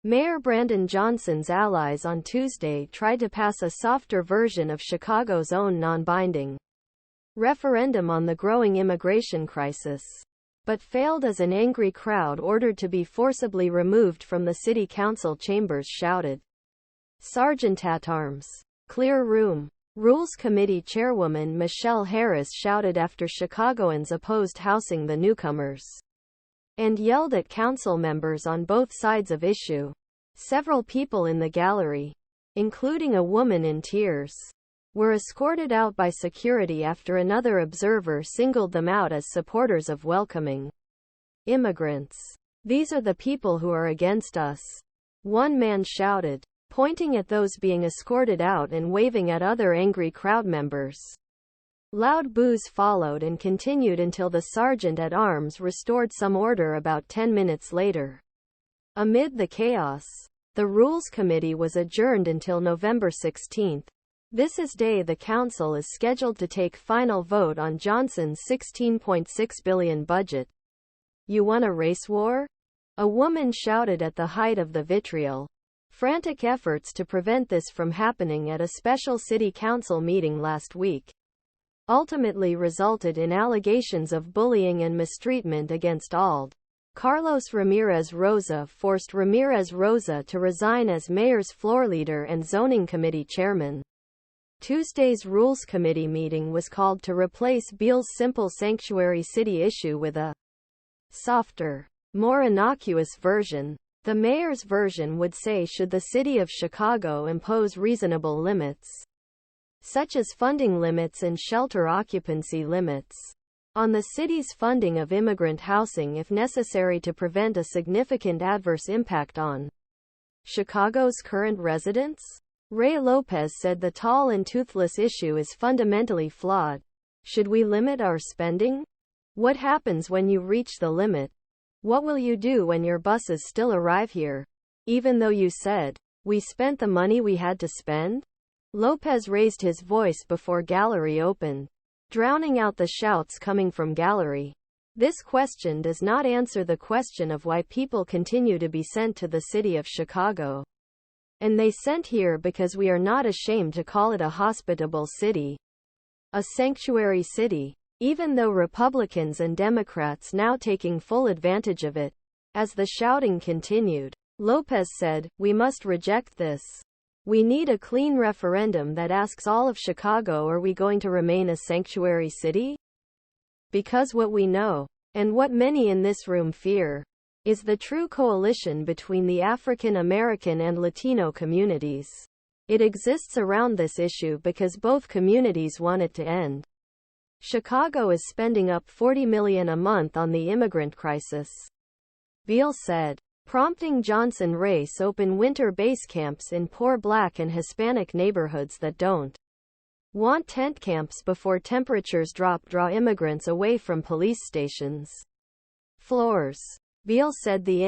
Mayor Brandon Johnson's allies on Tuesday tried to pass a softer version of Chicago's own non-binding referendum on the growing immigration crisis, but failed as an angry crowd ordered to be forcibly removed from the city council chambers shouted. Sergeant at Arms. Clear room. Rules Committee Chairwoman Michelle Harris shouted after Chicagoans opposed housing the newcomers and yelled at council members on both sides of issue. Several people in the gallery, including a woman in tears, were escorted out by security after another observer singled them out as supporters of welcoming immigrants. "These are the people who are against us," one man shouted, pointing at those being escorted out and waving at other angry crowd members. Loud boos followed and continued until the sergeant at arms restored some order about 10 minutes later. Amid the chaos, the Rules Committee was adjourned until November 16. This is day the council is scheduled to take final vote on Johnson's $16.6 billion budget. "You want a race war?" a woman shouted at the height of the vitriol. Frantic efforts to prevent this from happening at a special city council meeting last week ultimately resulted in allegations of bullying and mistreatment against ALD. Carlos Ramirez-Rosa forced Ramirez-Rosa to resign as mayor's floor leader and zoning committee chairman. Tuesday's Rules Committee meeting was called to replace Beale's simple sanctuary city issue with a softer, more innocuous version. The mayor's version would say should the city of Chicago impose reasonable limits, such as funding limits and shelter occupancy limits, on the city's funding of immigrant housing if necessary to prevent a significant adverse impact on Chicago's current residents? Lopez said the tall and toothless issue is fundamentally flawed. Should we limit our spending? What happens when you reach the limit? What will you do when your buses still arrive here, even though you said, "We spent the money we had to spend"? Lopez raised his voice before gallery opened, drowning out the shouts coming from gallery. This question does not answer the question of why people continue to be sent to the city of Chicago. And they sent here because we are not ashamed to call it a hospitable city, a sanctuary city, even though Republicans and Democrats now taking full advantage of it. As the shouting continued, Lopez said, "We must reject this. We need a clean referendum that asks all of Chicago, are we going to remain a sanctuary city? Because what we know, and what many in this room fear, is the true coalition between the African American and Latino communities. It exists around this issue because both communities want it to end. Chicago is spending up $40 million a month on the immigrant crisis," Beale said, prompting Johnson race open winter base camps in poor Black and Hispanic neighborhoods that don't want tent camps before temperatures drop. Draw immigrants away from police stations. Floors. Beale said the